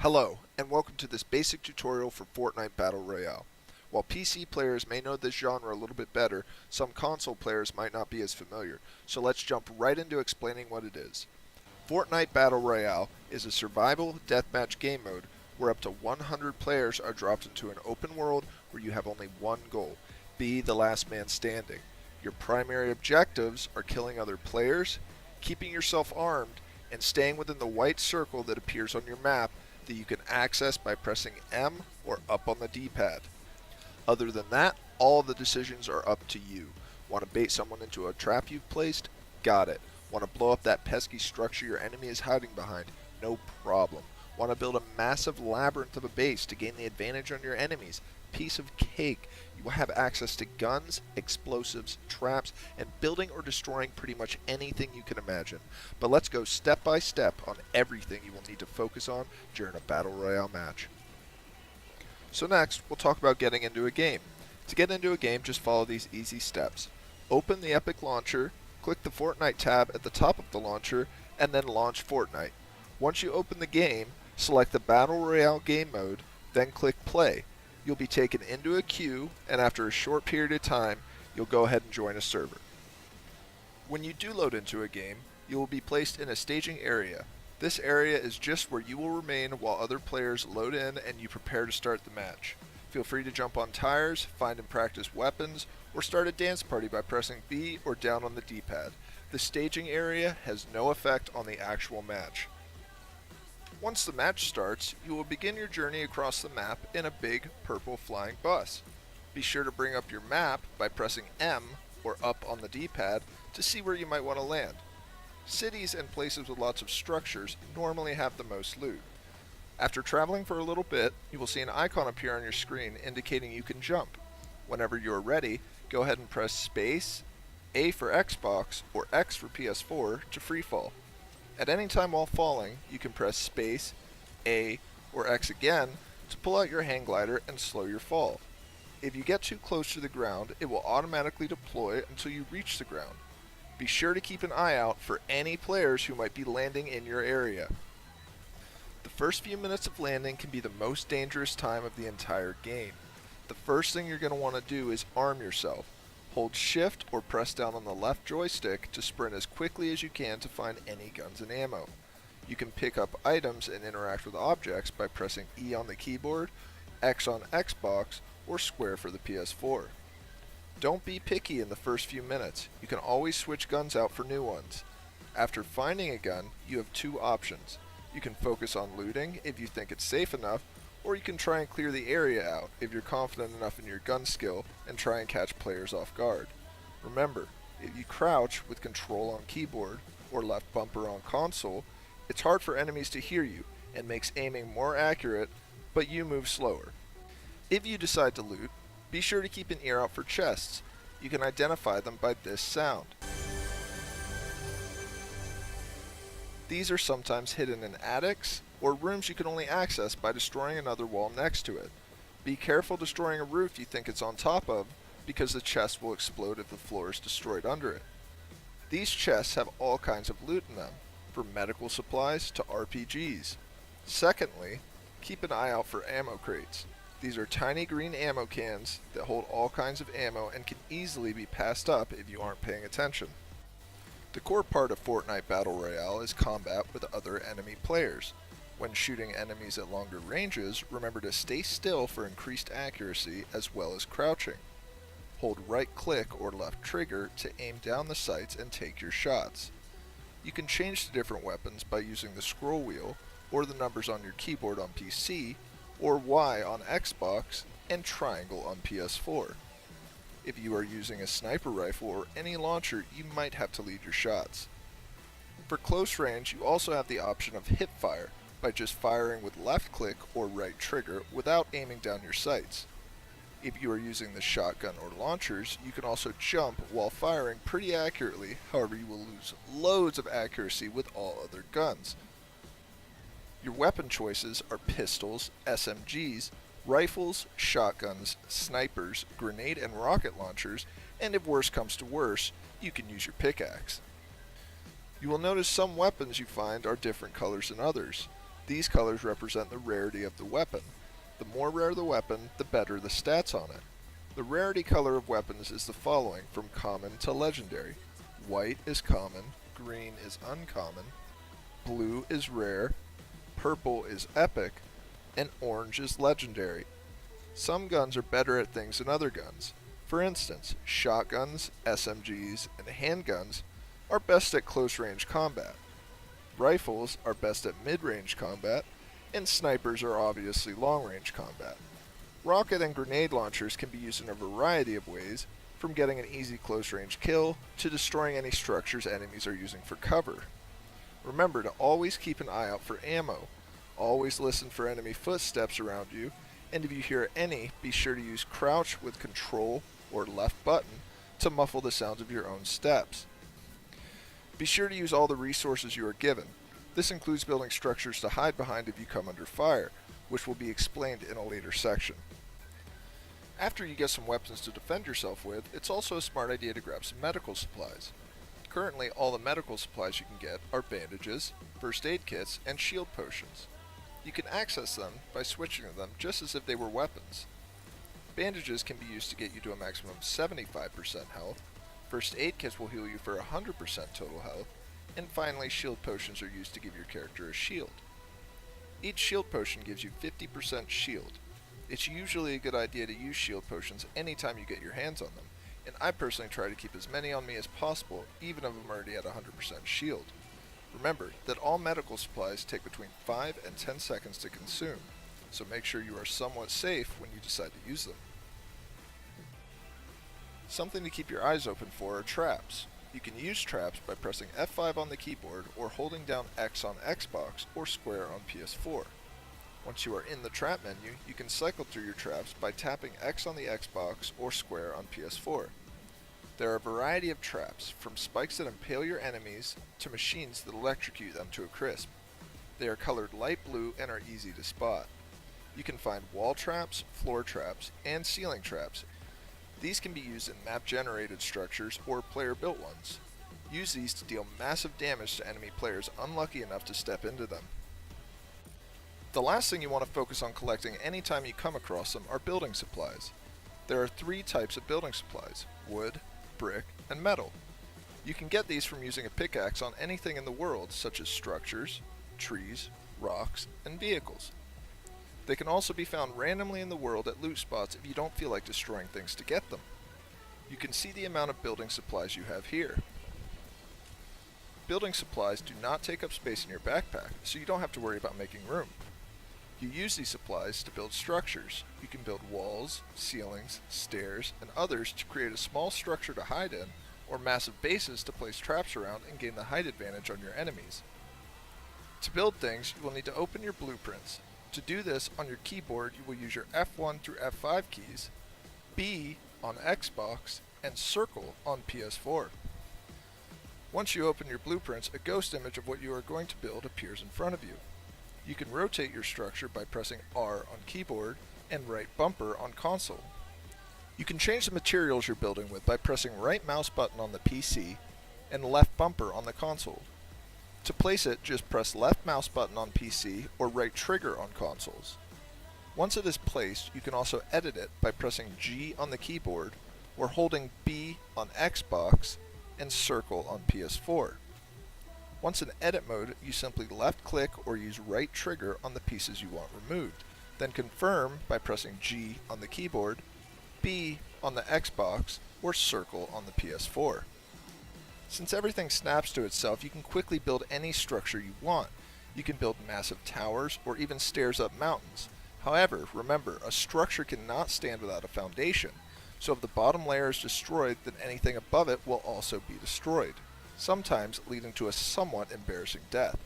Hello, and welcome to this basic tutorial for Fortnite Battle Royale. While PC players may know this genre a little bit better, some console players might not be as familiar, so let's jump right into explaining what it is. Fortnite Battle Royale is a survival deathmatch game mode where up to 100 players are dropped into an open world where you have only one goal: be the last man standing. Your primary objectives are killing other players, keeping yourself armed, and staying within the white circle that appears on your map that you can access by pressing M or up on the D-pad. Other than that, all the decisions are up to you. Want to bait someone into a trap you've placed? Got it. Want to blow up that pesky structure your enemy is hiding behind? No problem. Want to build a massive labyrinth of a base to gain the advantage on your enemies? Piece of cake. You will have access to guns, explosives, traps, and building or destroying pretty much anything you can imagine. But let's go step by step on everything you will need to focus on during a Battle Royale match. So next, we'll talk about getting into a game. To get into a game, just follow these easy steps. Open the Epic Launcher, click the Fortnite tab at the top of the launcher, and then launch Fortnite. Once you open the game, select the Battle Royale game mode, then click Play. You'll be taken into a queue, and after a short period of time, you'll go ahead and join a server. When you do load into a game, you will be placed in a staging area. This area is just where you will remain while other players load in and you prepare to start the match. Feel free to jump on tires, find and practice weapons, or start a dance party by pressing B or down on the D-pad. The staging area has no effect on the actual match. Once the match starts, you will begin your journey across the map in a big purple flying bus. Be sure to bring up your map by pressing M or up on the D-pad to see where you might want to land. Cities and places with lots of structures normally have the most loot. After traveling for a little bit, you will see an icon appear on your screen indicating you can jump. Whenever you are ready, go ahead and press space, A for Xbox, or X for PS4 to freefall. At any time while falling, you can press space, A, or X again to pull out your hang glider and slow your fall. If you get too close to the ground, it will automatically deploy until you reach the ground. Be sure to keep an eye out for any players who might be landing in your area. The first few minutes of landing can be the most dangerous time of the entire game. The first thing you're going to want to do is arm yourself. Hold shift or press down on the left joystick to sprint as quickly as you can to find any guns and ammo. You can pick up items and interact with objects by pressing E on the keyboard, X on Xbox, or square for the PS4. Don't be picky in the first few minutes. You can always switch guns out for new ones. After finding a gun, you have two options. You can focus on looting if you think it's safe enough, or you can try and clear the area out if you're confident enough in your gun skill and try and catch players off guard. Remember, if you crouch with control on keyboard or left bumper on console, it's hard for enemies to hear you and makes aiming more accurate, but you move slower. If you decide to loot, be sure to keep an ear out for chests. You can identify them by this sound. These are sometimes hidden in attics or rooms you can only access by destroying another wall next to it. Be careful destroying a roof you think it's on top of, because the chest will explode if the floor is destroyed under it. These chests have all kinds of loot in them, from medical supplies to RPGs. Secondly, keep an eye out for ammo crates. These are tiny green ammo cans that hold all kinds of ammo and can easily be passed up if you aren't paying attention. The core part of Fortnite Battle Royale is combat with other enemy players. When shooting enemies at longer ranges, remember to stay still for increased accuracy as well as crouching. Hold right click or left trigger to aim down the sights and take your shots. You can change to different weapons by using the scroll wheel or the numbers on your keyboard on PC, or Y on Xbox, and triangle on PS4. If you are using a sniper rifle or any launcher, you might have to lead your shots. For close range, you also have the option of hip fire, by just firing with left click or right trigger without aiming down your sights. If you are using the shotgun or launchers, you can also jump while firing pretty accurately, however you will lose loads of accuracy with all other guns. Your weapon choices are pistols, SMGs, rifles, shotguns, snipers, grenade and rocket launchers, and if worse comes to worse, you can use your pickaxe. You will notice some weapons you find are different colors than others. These colors represent the rarity of the weapon. The more rare the weapon, the better the stats on it. The rarity color of weapons is the following from common to legendary. White is common, green is uncommon, blue is rare, purple is epic, and orange is legendary. Some guns are better at things than other guns. For instance, shotguns, SMGs, and handguns are best at close-range combat. Rifles are best at mid-range combat, and snipers are obviously long-range combat. Rocket and grenade launchers can be used in a variety of ways, from getting an easy close-range kill to destroying any structures enemies are using for cover. Remember to always keep an eye out for ammo. Always listen for enemy footsteps around you, and if you hear any, be sure to use crouch with control or left button to muffle the sounds of your own steps. Be sure to use all the resources you are given. This includes building structures to hide behind if you come under fire, which will be explained in a later section. After you get some weapons to defend yourself with, it's also a smart idea to grab some medical supplies. Currently, all the medical supplies you can get are bandages, first aid kits, and shield potions. You can access them by switching them just as if they were weapons. Bandages can be used to get you to a maximum of 75% health, first aid kits will heal you for 100% total health, and finally shield potions are used to give your character a shield. Each shield potion gives you 50% shield. It's usually a good idea to use shield potions anytime you get your hands on them, and I personally try to keep as many on me as possible even if I'm already at 100% shield. Remember that all medical supplies take between 5 and 10 seconds to consume, so make sure you are somewhat safe when you decide to use them. Something to keep your eyes open for are traps. You can use traps by pressing F5 on the keyboard or holding down X on Xbox or square on PS4. Once you are in the trap menu, you can cycle through your traps by tapping X on the Xbox or square on PS4. There are a variety of traps, from spikes that impale your enemies to machines that electrocute them to a crisp. They are colored light blue and are easy to spot. You can find wall traps, floor traps, and ceiling traps. These can be used in map-generated structures or player-built ones. Use these to deal massive damage to enemy players unlucky enough to step into them. The last thing you want to focus on collecting anytime you come across them are building supplies. There are 3 types of building supplies: wood, brick, and metal. You can get these from using a pickaxe on anything in the world, such as structures, trees, rocks, and vehicles. They can also be found randomly in the world at loot spots if you don't feel like destroying things to get them. You can see the amount of building supplies you have here. Building supplies do not take up space in your backpack, so you don't have to worry about making room. You use these supplies to build structures. You can build walls, ceilings, stairs, and others to create a small structure to hide in, or massive bases to place traps around and gain the height advantage on your enemies. To build things, you will need to open your blueprints. To do this, on your keyboard you will use your F1 through F5 keys, B on Xbox, and circle on PS4. Once you open your blueprints, a ghost image of what you are going to build appears in front of you. You can rotate your structure by pressing R on keyboard and right bumper on console. You can change the materials you're building with by pressing right mouse button on the PC and left bumper on the console. To place it, just press left mouse button on PC or right trigger on consoles. Once it is placed, you can also edit it by pressing G on the keyboard or holding B on Xbox and circle on PS4. Once in edit mode, you simply left click or use right trigger on the pieces you want removed, then confirm by pressing G on the keyboard, B on the Xbox, or circle on the PS4. Since everything snaps to itself, you can quickly build any structure you want. You can build massive towers or even stairs up mountains. However, remember, a structure cannot stand without a foundation, so if the bottom layer is destroyed, then anything above it will also be destroyed, sometimes leading to a somewhat embarrassing death.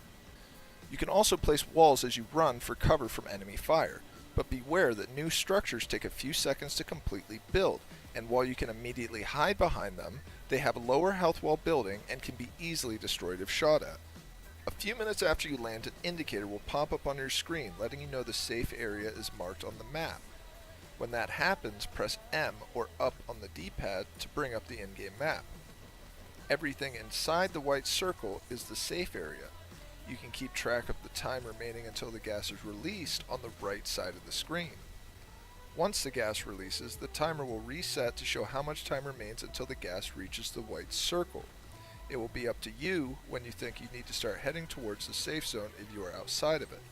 You can also place walls as you run for cover from enemy fire, but beware that new structures take a few seconds to completely build, and while you can immediately hide behind them, they have lower health while building and can be easily destroyed if shot at. A few minutes after you land, an indicator will pop up on your screen letting you know the safe area is marked on the map. When that happens, press M or up on the D-pad to bring up the in-game map. Everything inside the white circle is the safe area. You can keep track of the time remaining until the gas is released on the right side of the screen. Once the gas releases, the timer will reset to show how much time remains until the gas reaches the white circle. It will be up to you when you think you need to start heading towards the safe zone if you are outside of it.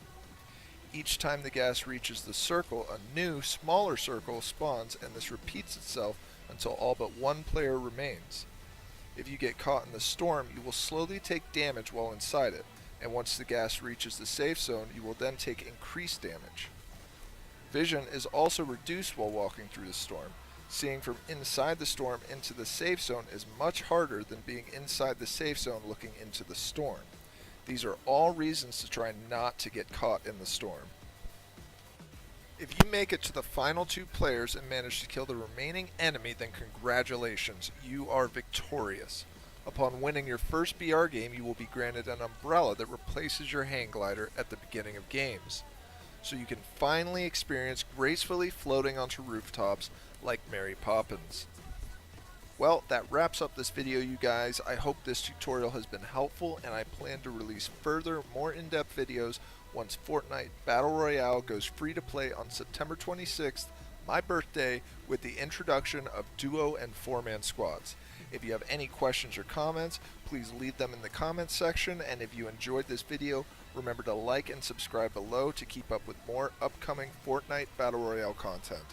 Each time the gas reaches the circle, a new, smaller circle spawns, and this repeats itself until all but one player remains. If you get caught in the storm, you will slowly take damage while inside it, and once the gas reaches the safe zone, you will then take increased damage. Vision is also reduced while walking through the storm. Seeing from inside the storm into the safe zone is much harder than being inside the safe zone looking into the storm. These are all reasons to try not to get caught in the storm. If you make it to the final 2 players and manage to kill the remaining enemy, then congratulations, you are victorious. Upon winning your first BR game, you will be granted an umbrella that replaces your hang glider at the beginning of games, so you can finally experience gracefully floating onto rooftops like Mary Poppins. Well, that wraps up this video, you guys. I hope this tutorial has been helpful, and I plan to release further, more in-depth videos once Fortnite Battle Royale goes free to play on September 26th, my birthday, with the introduction of duo and 4-man squads. If you have any questions or comments, please leave them in the comments section, and if you enjoyed this video, remember to like and subscribe below to keep up with more upcoming Fortnite Battle Royale content.